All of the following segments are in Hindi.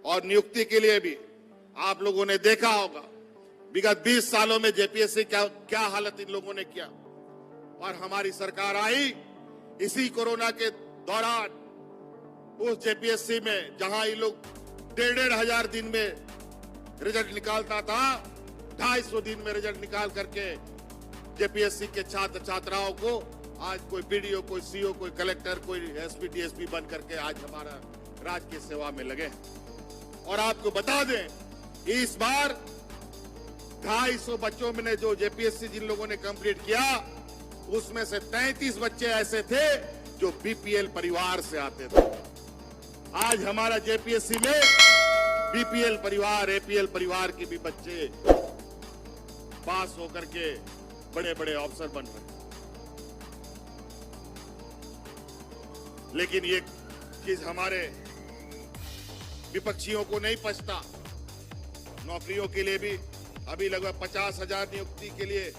और नियुक्ति के लिए भी आप लोगों ने देखा होगा विगत 20 सालों में जेपीएससी क्या हालत इन लोगों ने किया। और हमारी सरकार आई इसी कोरोना के दौरान उस जेपीएससी में जहां ये लोग 1,500 दिन में रिजल्ट निकालता था, 250 दिन में रिजल्ट निकाल करके जेपीएससी के छात्र छात्राओं को आज कोई बीडीओ, कोई सीओ, कोई कलेक्टर, कोई एसपी, डीएसपी बन करके आज हमारा राज्य की सेवा में लगे हैं। और आपको बता दें, इस बार 250 बच्चों में जो जेपीएससी जिन लोगों ने कंप्लीट किया, उसमें से 33 बच्चे ऐसे थे जो बीपीएल परिवार से आते थे। आज हमारा जेपीएससी में बीपीएल परिवार, एपीएल परिवार के भी बच्चे पास होकर के बड़े बड़े अफसर बन रहे। लेकिन ये चीज हमारे विपक्षियों को नहीं पचता। नौकरियों के लिए भी अभी लगभग 50,000 नियुक्ति के लिए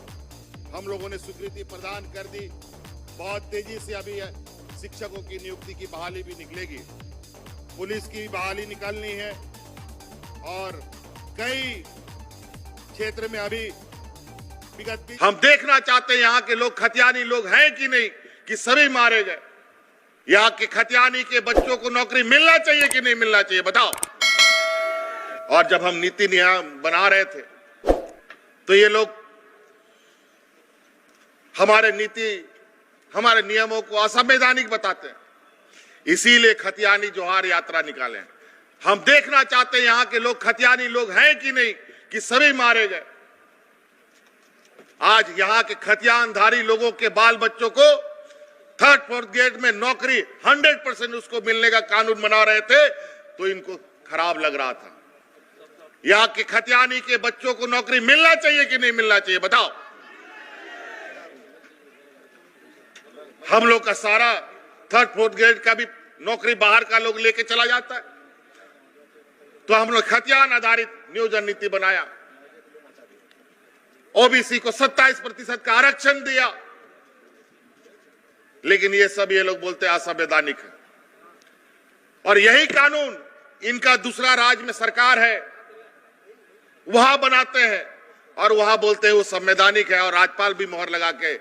हम लोगों ने स्वीकृति प्रदान कर दी। बहुत तेजी से अभी शिक्षकों की नियुक्ति की बहाली भी निकलेगी, पुलिस की बहाली निकालनी है और कई क्षेत्र में अभी विगत हम देखना चाहते हैं यहाँ के लोग खतियानी लोग हैं कि नहीं, कि सभी मारे गए। यहाँ के खतियानी के बच्चों को नौकरी मिलना चाहिए कि नहीं मिलना चाहिए, बताओ। और जब हम नीति नियम बना रहे थे तो ये लोग हमारे नियमों को असंवैधानिक बताते हैं, इसीलिए खतियानी जोहार यात्रा निकाले। हम देखना चाहते हैं यहाँ के लोग खतियानी लोग हैं कि नहीं, कि सभी मारे गए। आज यहाँ के खतियानधारी लोगों के बाल बच्चों को 3rd 4th ग्रेड में नौकरी 100% उसको मिलने का कानून बना रहे थे तो इनको खराब लग रहा था। यहाँ के खतियानी के बच्चों को नौकरी मिलना चाहिए कि नहीं मिलना चाहिए, बताओ। हम लोग का सारा 3rd 4th ग्रेड का भी नौकरी बाहर का लोग लेके चला जाता है, तो हम लोग खतियान आधारित नियोजन नीति बनाया। ओबीसी को 27% का आरक्षण दिया, लेकिन ये लोग बोलते हैं असंवैधानिक है। और यही कानून इनका दूसरा राज्य में सरकार है वहां बनाते हैं और वहां बोलते हैं वो संवैधानिक है, और राज्यपाल भी मोहर लगा के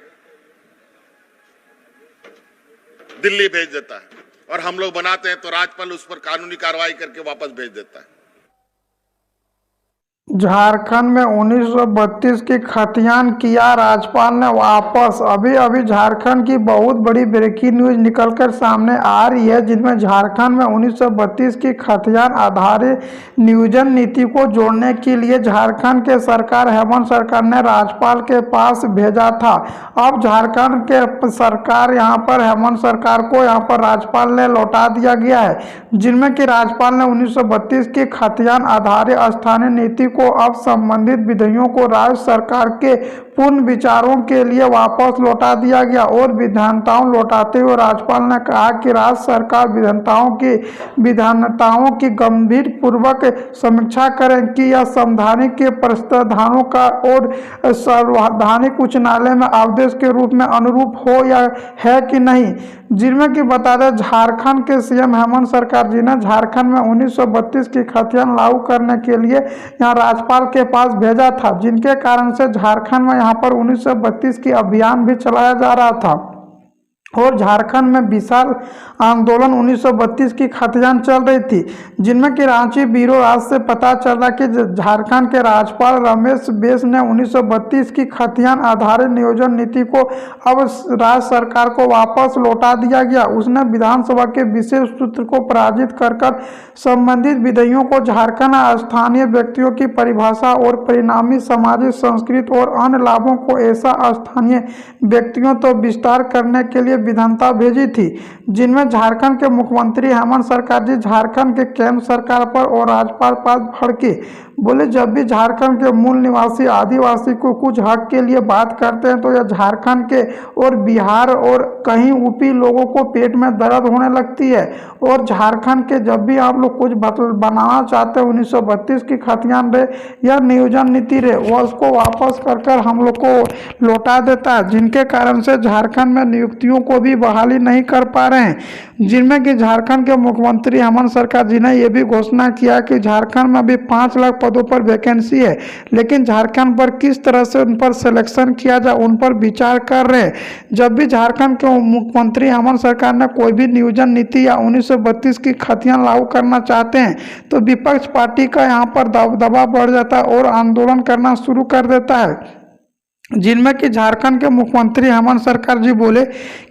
दिल्ली भेज देता है। और हम लोग बनाते हैं तो राज्यपाल उस पर कानूनी कार्रवाई करके वापस भेज देता है। झारखंड में 1932 की खतियान किया राज्यपाल ने वापस। अभी झारखंड की बहुत बड़ी ब्रेकिंग न्यूज निकलकर सामने आ रही है, जिनमें झारखंड में 1932 की खतियान आधारित नियोजन नीति को जोड़ने के लिए झारखंड के सरकार हेमंत सरकार ने राज्यपाल के पास भेजा था। अब झारखंड के सरकार यहाँ पर हेमंत सरकार को यहाँ पर राज्यपाल ने लौटा दिया गया है, जिनमें कि राज्यपाल ने 1932 की खतियान आधारित स्थानीय नीति को अब संबंधित विधेयकों को राज्य सरकार के पूर्ण विचारों के लिए वापस लौटा दिया गया। और विधानताओं लौटाते हुए राज्यपाल ने कहा कि राज्य सरकार विधानताओं की गंभीर पूर्वक समीक्षा करें कि यह संवैधानिक के प्रावधानों का और संवैधानिक उच्च न्यायालय में आदेश के रूप में अनुरूप हो या है कि नहीं। जिनमें कि बता दें, झारखंड के सीएम हेमंत सरकार जी ने झारखंड में 1932 की खतियान लागू करने के लिए यहाँ राज्यपाल के पास भेजा था, जिनके कारण से झारखंड में यहाँ पर 1932 की अभियान भी चलाया जा रहा था। और झारखंड में विशाल आंदोलन 1932 की खतियान चल रही थी, जिनमें कि रांची ब्यूरो आज से पता चला कि झारखंड के राज्यपाल रमेश बैस ने 1932 की खतियान आधारित नियोजन नीति को अब राज्य सरकार को वापस लौटा दिया गया। उसने विधानसभा के विशेष सूत्र को पराजित कर संबंधित विधेयकों को झारखंड स्थानीय व्यक्तियों की परिभाषा और परिणामी सामाजिक, संस्कृति और अन्य लाभों को ऐसा स्थानीय व्यक्तियों तो विस्तार करने के लिए विधानता भेजी थी, जिनमें झारखंड के मुख्यमंत्री हेमंत सरकार जी झारखंड के केंद्र सरकार पर और राज्यपाल पर भड़के। बोले जब भी झारखंड के मूल निवासी आदिवासी को कुछ हक के लिए बात करते हैं तो यह झारखंड के और बिहार और कहीं यूपी लोगों को पेट में दर्द होने लगती है। और झारखंड के जब भी आप लोग कुछ बनाना चाहते हैं 1932 की खतियान रहे या नियोजन नीति रहे, वह उसको वापस कर हम लोग को लौटा देता है, जिनके कारण से झारखंड में नियुक्तियों को भी बहाली नहीं कर पा रहे हैं। जिनमें कि झारखंड के मुख्यमंत्री हेमंत सरकार जी ने यह भी घोषणा किया कि झारखंड में अभी 5 लाख पदों पर वैकेंसी है, लेकिन झारखंड पर किस तरह से उन पर सिलेक्शन किया जाए उन पर विचार कर रहे हैं। जब भी झारखंड के मुख्यमंत्री हेमंत सरकार ने कोई भी नियोजन नीति या 1932 की खतियान लागू करना चाहते हैं तो विपक्ष पार्टी का यहाँ पर दबाव बढ़ जाता है और आंदोलन करना शुरू कर देता है। जिनमें कि झारखंड के मुख्यमंत्री हेमंत सरकार जी बोले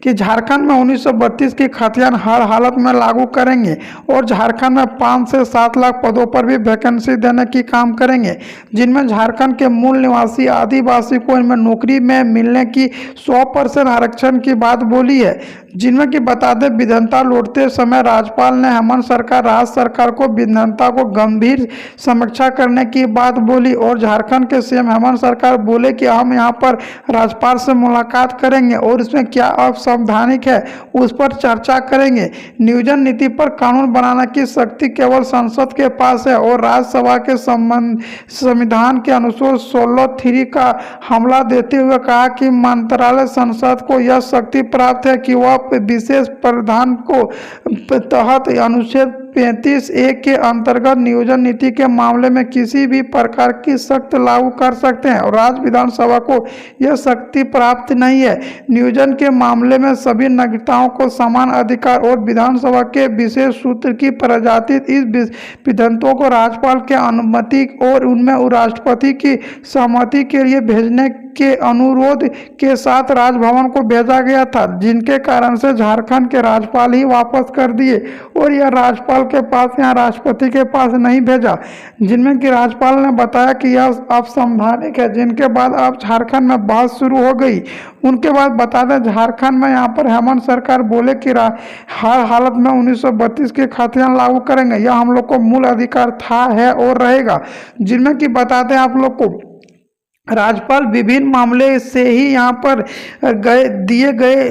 कि झारखंड में 1932 की खतियान हर हालत में लागू करेंगे और झारखंड में 5 से 7 लाख पदों पर भी वैकेंसी देने की काम करेंगे, जिनमें झारखंड के मूल निवासी आदिवासी को इनमें नौकरी में मिलने की 100% आरक्षण की बात बोली है। जिनमें कि बता दें विधेयक लौटते समय राज्यपाल ने हेमंत सरकार राज्य सरकार को विधेयक को गंभीर समीक्षा करने की बात बोली और झारखंड के सीएम हेमंत सरकार बोले कि हम यहाँ पर राज्यपाल से मुलाकात करेंगे और इसमें क्या असंवैधानिक है उस पर चर्चा करेंगे। नियोजन नीति पर कानून बनाने की शक्ति केवल संसद के पास है और राज्यसभा के संविधान के अनुसार 16(3) का हमला देते हुए कहा कि मंत्रालय संसद को यह शक्ति प्राप्त है कि वह विशेष प्रावधान को तहत अनुच्छेद 35(1) के अंतर्गत नियोजन नीति के मामले में किसी भी प्रकार की शर्त लागू कर सकते हैं और राज्य विधानसभा को यह शक्ति प्राप्त नहीं है। नियोजन के मामले में सभी नागरिकों को समान अधिकार और विधानसभा के विशेष सूत्र की प्रजाति इस विधेयकों को राज्यपाल के अनुमति और उनमें राष्ट्रपति की सहमति के लिए भेजने के अनुरोध के साथ राजभवन को भेजा गया था, जिनके कारण से झारखंड के राज्यपाल ही वापस कर दिए और यह राज्यपाल के पास यहाँ राष्ट्रपति के पास नहीं भेजा। जिनमें कि राज्यपाल ने बताया कि यह असंवैधानिक है, जिनके बाद अब झारखंड में बहस शुरू हो गई। उनके बाद बता दें झारखंड में यहाँ पर हेमंत सरकार बोले कि हर हालत में 1932 की खतियान लागू करेंगे, यह हम लोग को मूल अधिकार था, है और रहेगा। जिनमें कि बता दें आप लोग को राज्यपाल विभिन्न मामले से ही यहाँ पर दिए गए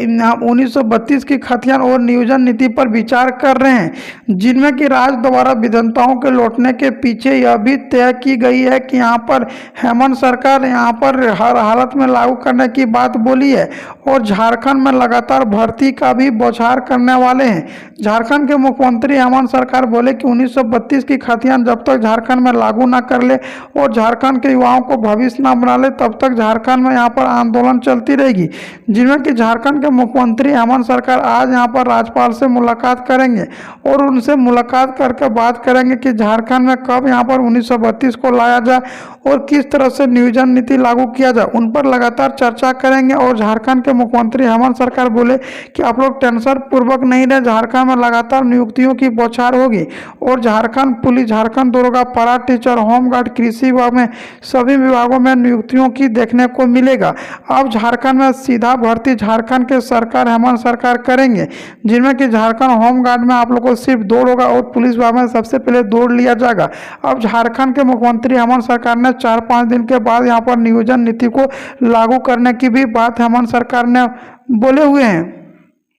1932 की खतियान और नियोजन नीति पर विचार कर रहे हैं, जिनमें कि राज्य द्वारा विधेयकों के लौटने के पीछे यह भी तय की गई है कि यहाँ पर हेमंत सरकार यहाँ पर हर हालत में लागू करने की बात बोली है और झारखंड में लगातार भर्ती का भी बौछार करने वाले हैं। झारखंड के मुख्यमंत्री हेमंत सरकार बोले कि 1932 की खतियान जब तक झारखंड में लागू न कर ले और झारखंड के युवाओं को भविष्य न बना ले तब तक झारखंड में यहाँ पर आंदोलन चलती रहेगी। जिनमें कि झारखंड के मुख्यमंत्री हेमंत सरकार आज यहाँ पर राज्यपाल से मुलाकात करेंगे और उनसे मुलाकात करके बात करेंगे कि झारखंड में कब यहाँ पर 1932 को लाया जाए और किस तरह से नियोजन नीति लागू किया जाए, उन पर लगातार चर्चा करेंगे। और झारखंड के मुख्यमंत्री हेमंत सरकार बोले कि आप लोग टेंशन पूर्वक नहीं रहे, झारखंड में लगातार नियुक्तियों की बौछार होगी और झारखंड पुलिस, झारखंड दरोगा, पारा टीचर, होमगार्ड, कृषि विभाग में सभी विभागों में नियुक्तियों की देखने को मिलेगा। अब झारखंड में सीधा भर्ती झारखंड के सरकार हेमंत सरकार करेंगे, जिनमें कि झारखंड होमगार्ड में आप लोग को सिर्फ दौड़ होगा और पुलिस विभाग में सबसे पहले दौड़ लिया जाएगा। अब झारखंड के मुख्यमंत्री हेमंत सरकार ने 4-5 दिन के बाद यहाँ पर नियोजन नीति को लागू करने की भी बात हेमंत सरकार ने बोले हुए हैं।